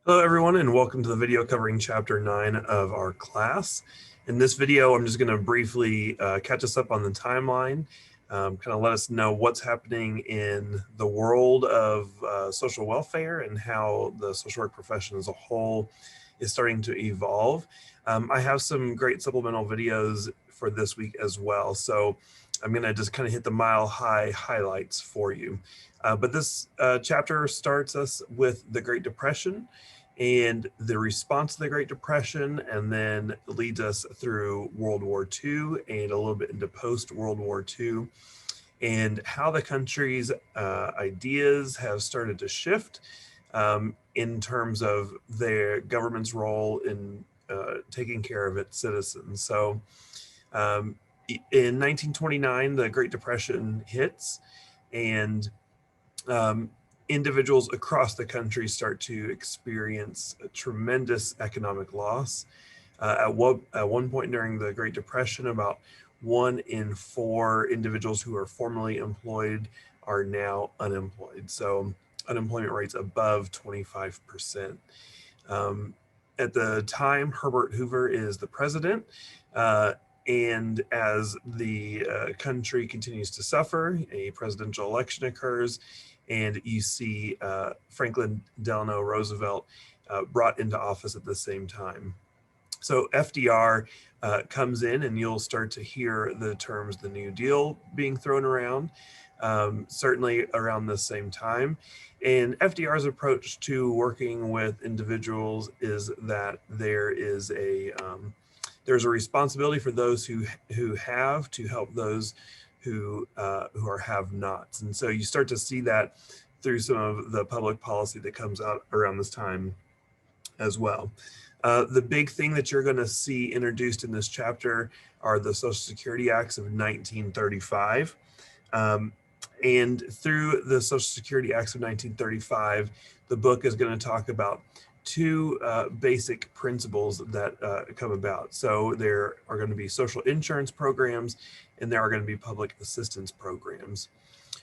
Hello everyone, and welcome to the video covering chapter 9 of our class. In this video, I'm just going to briefly catch us up on the timeline, kind of let us know what's happening in the world of social welfare and how the social work profession as a whole is starting to evolve. I have some great supplemental videos for this week as well, so I'm going to just kind of hit the mile-high highlights for you. But this chapter starts us with the Great Depression and the response to the Great Depression, and then leads us through World War II and a little bit into post-World War II, and how the country's ideas have started to shift in terms of their government's role in taking care of its citizens. So in 1929, the Great Depression hits, and individuals across the country start to experience a tremendous economic loss. At one point during the Great Depression, about 1 in 4 individuals who are formerly employed are now unemployed. So unemployment rates above 25%. At the time, Herbert Hoover is the president. And as the country continues to suffer, a presidential election occurs, and you see Franklin Delano Roosevelt brought into office at the same time. So FDR comes in, and you'll start to hear the terms the New Deal being thrown around, certainly around the same time. And FDR's approach to working with individuals is that there's a responsibility for those who have to help those who are have-nots. And so you start to see that through some of the public policy that comes out around this time as well. The big thing that you're going to see introduced in this chapter are the Social Security Acts of 1935. And through the Social Security Acts of 1935, the book is going to talk about 2 basic principles that come about. So there are going to be social insurance programs, and there are going to be public assistance programs.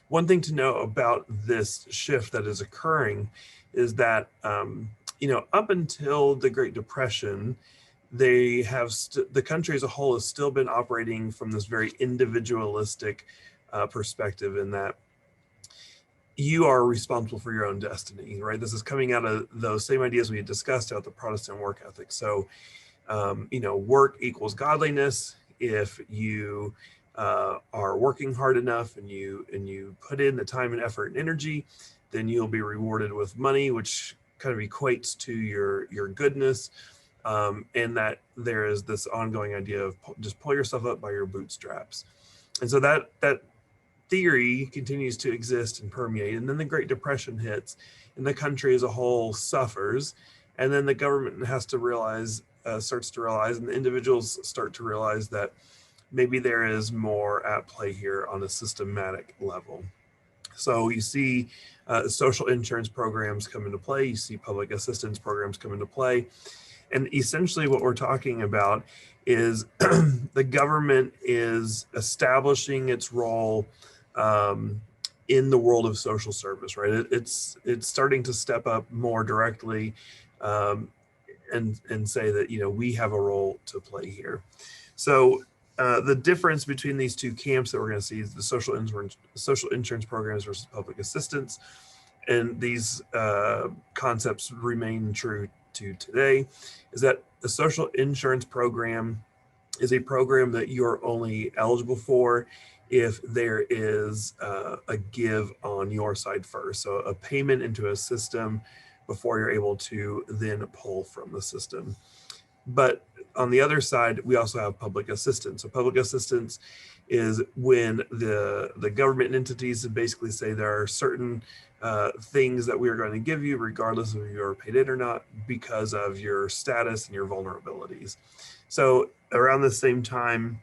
One thing to know about this shift that is occurring is that, up until the Great Depression, the country as a whole has still been operating from this very individualistic perspective, in that you are responsible for your own destiny, right? This is coming out of those same ideas we had discussed about the Protestant work ethic. So, work equals godliness. If you are working hard enough and you put in the time and effort and energy, then you'll be rewarded with money, which kind of equates to your goodness, and that there is this ongoing idea of just pull yourself up by your bootstraps. And so that theory continues to exist and permeate. And then the Great Depression hits, and the country as a whole suffers. And then the government has to starts to realize, and the individuals start to realize that maybe there is more at play here on a systematic level. So you see social insurance programs come into play, you see public assistance programs come into play. And essentially what we're talking about is the government is establishing its role in the world of social service, right? It's starting to step up more directly and say that, we have a role to play here. So the difference between these 2 camps that we're going to see is the social insurance programs versus public assistance. And these concepts remain true to today, is that the social insurance program is a program that you're only eligible for if there is a give on your side first. So a payment into a system before you're able to then pull from the system. But on the other side, we also have public assistance. So public assistance is when the government entities basically say there are certain things that we are going to give you regardless of if you're paid in or not, because of your status and your vulnerabilities. So around the same time,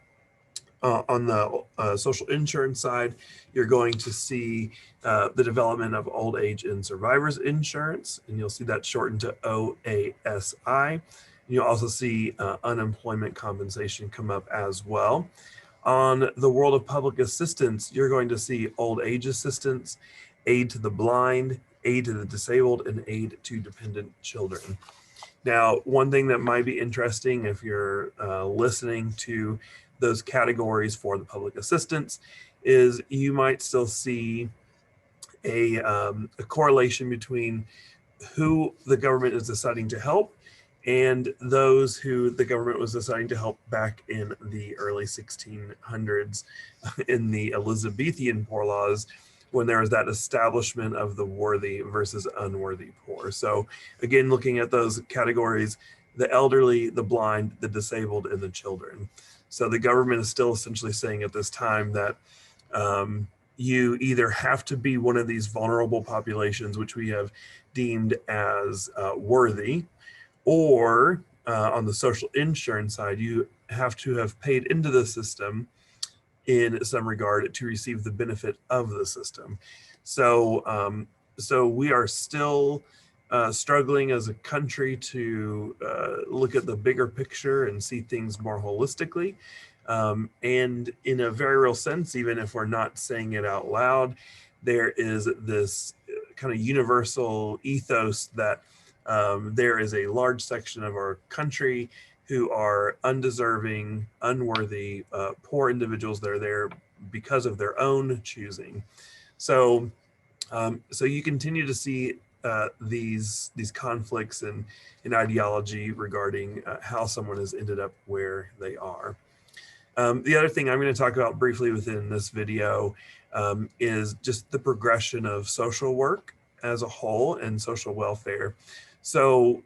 on the social insurance side, you're going to see the development of old age and survivors insurance, and you'll see that shortened to OASI. You'll also see unemployment compensation come up as well. On the world of public assistance, you're going to see old age assistance, aid to the blind, aid to the disabled, and aid to dependent children. Now, one thing that might be interesting if you're listening to those categories for the public assistance is you might still see a correlation between who the government is deciding to help and those who the government was deciding to help back in the early 1600s in the Elizabethan poor laws, when there was that establishment of the worthy versus unworthy poor. So again, looking at those categories, the elderly, the blind, the disabled, and the children. So the government is still essentially saying at this time that you either have to be one of these vulnerable populations, which we have deemed as worthy, or on the social insurance side, you have to have paid into the system in some regard to receive the benefit of the system. So, so we are still struggling as a country to look at the bigger picture and see things more holistically. And in a very real sense, even if we're not saying it out loud, there is this kind of universal ethos that there is a large section of our country who are undeserving, unworthy, poor individuals that are there because of their own choosing. So, so you continue to see these conflicts in ideology regarding how someone has ended up where they are. The other thing I'm going to talk about briefly within this video is just the progression of social work as a whole and social welfare. So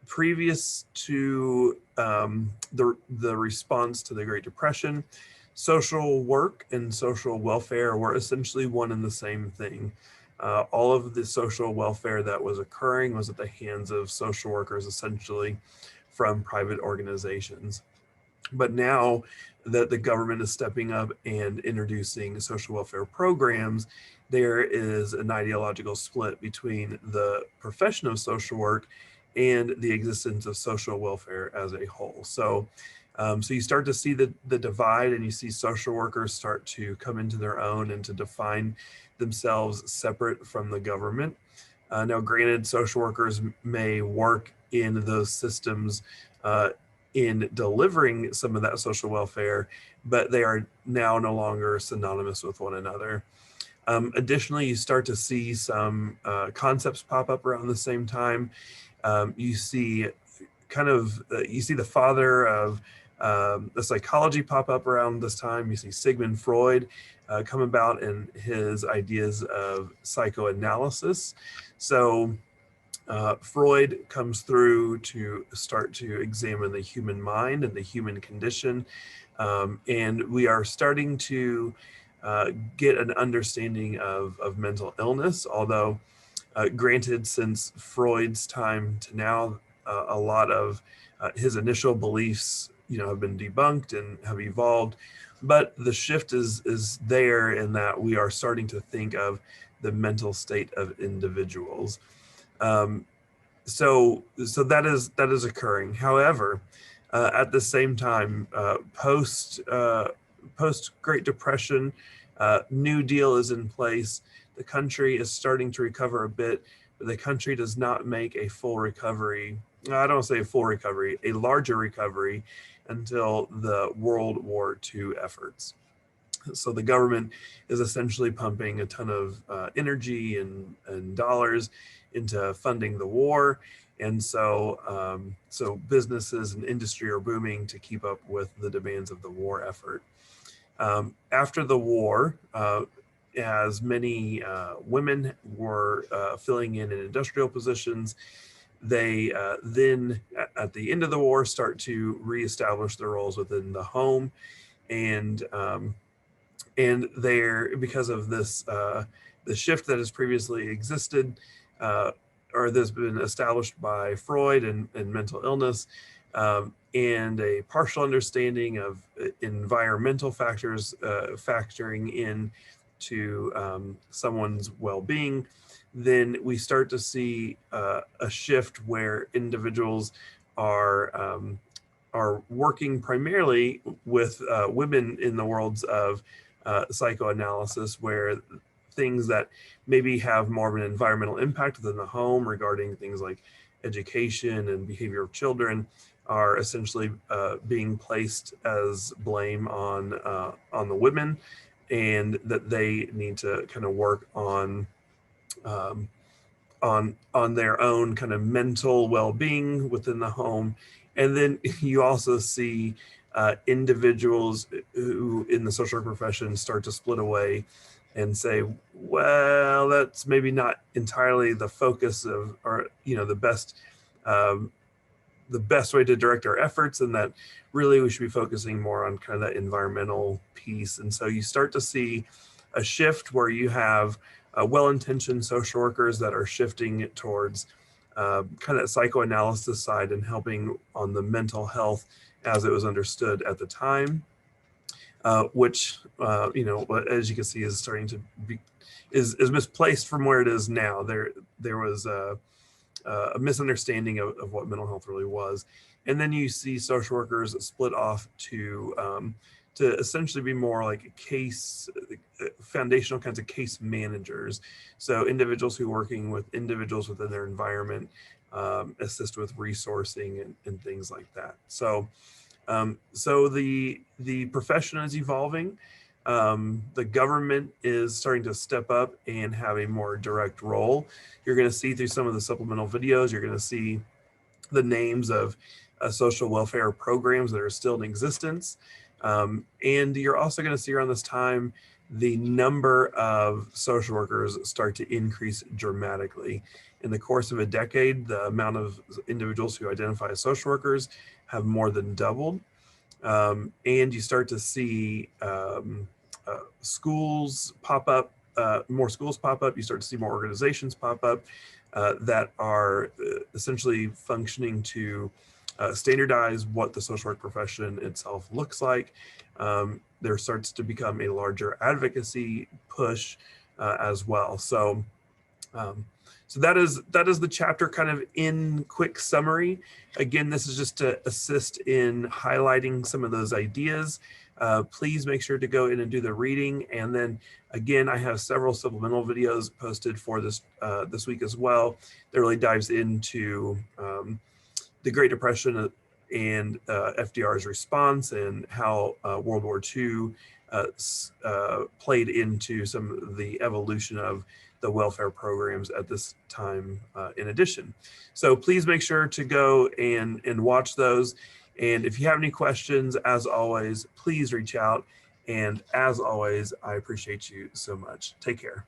previous to the response to the Great Depression, social work and social welfare were essentially one and the same thing. All of the social welfare that was occurring was at the hands of social workers, essentially from private organizations. But now that the government is stepping up and introducing social welfare programs, there is an ideological split between the profession of social work and the existence of social welfare as a whole. So, so you start to see the divide, and you see social workers start to come into their own and to define themselves separate from the government. Now, granted, social workers may work in those systems in delivering some of that social welfare, but they are now no longer synonymous with one another. Additionally, you start to see some concepts pop up around the same time. You see you see the father of the psychology pop up around this time. You see Sigmund Freud come about in his ideas of psychoanalysis. So Freud comes through to start to examine the human mind and the human condition. And we are starting to get an understanding of mental illness, although granted, since Freud's time to now, a lot of his initial beliefs, have been debunked and have evolved. But the shift is there in that we are starting to think of the mental state of individuals. So that is occurring. However, at the same time, post Great Depression, New Deal is in place. The country is starting to recover a bit, but the country does not make a full recovery. I don't say a full recovery, a larger recovery until the World War II efforts. So the government is essentially pumping a ton of energy and dollars into funding the war. And so, so businesses and industry are booming to keep up with the demands of the war effort. After the war, as many women were filling in industrial positions, they then, at the end of the war, start to reestablish their roles within the home. And there, because of this, the shift that has previously existed, or that's been established by Freud and mental illness, and a partial understanding of environmental factors factoring in to someone's well-being, then we start to see a shift where individuals are working primarily with women in the worlds of psychoanalysis, where things that maybe have more of an environmental impact within the home regarding things like education and behavior of children are essentially being placed as blame on the women, and that they need to kind of work um, on their own kind of mental well-being within the home. And then you also see individuals who in the social work profession start to split away and say, well, that's maybe not entirely the focus of, or um, the best way to direct our efforts, and that really we should be focusing more on kind of that environmental piece. And so you start to see a shift where you have well-intentioned social workers that are shifting towards kind of psychoanalysis side and helping on the mental health as it was understood at the time, which as you can see is starting to be is misplaced from where it is now. There was a misunderstanding of what mental health really was. And then you see social workers split off to essentially be more like foundational kinds of case managers. So individuals who are working with individuals within their environment, assist with resourcing and things like that. So the profession is evolving. The government is starting to step up and have a more direct role. You're going to see through some of the supplemental videos, you're going to see the names of social welfare programs that are still in existence. And you're also going to see around this time, the number of social workers start to increase dramatically. In the course of a decade, the amount of individuals who identify as social workers have more than doubled. And you start to see schools pop up, more schools pop up. You start to see more organizations pop up that are essentially functioning to standardize what the social work profession itself looks like. There starts to become a larger advocacy push as well. So that is the chapter kind of in quick summary. Again, this is just to assist in highlighting some of those ideas. Please make sure to go in and do the reading. And then again, I have several supplemental videos posted for this week as well that really dives into the Great Depression and FDR's response and how World War II played into some of the evolution of the welfare programs at this time in addition. So please make sure to go and watch those. And if you have any questions, as always, please reach out. And as always, I appreciate you so much. Take care.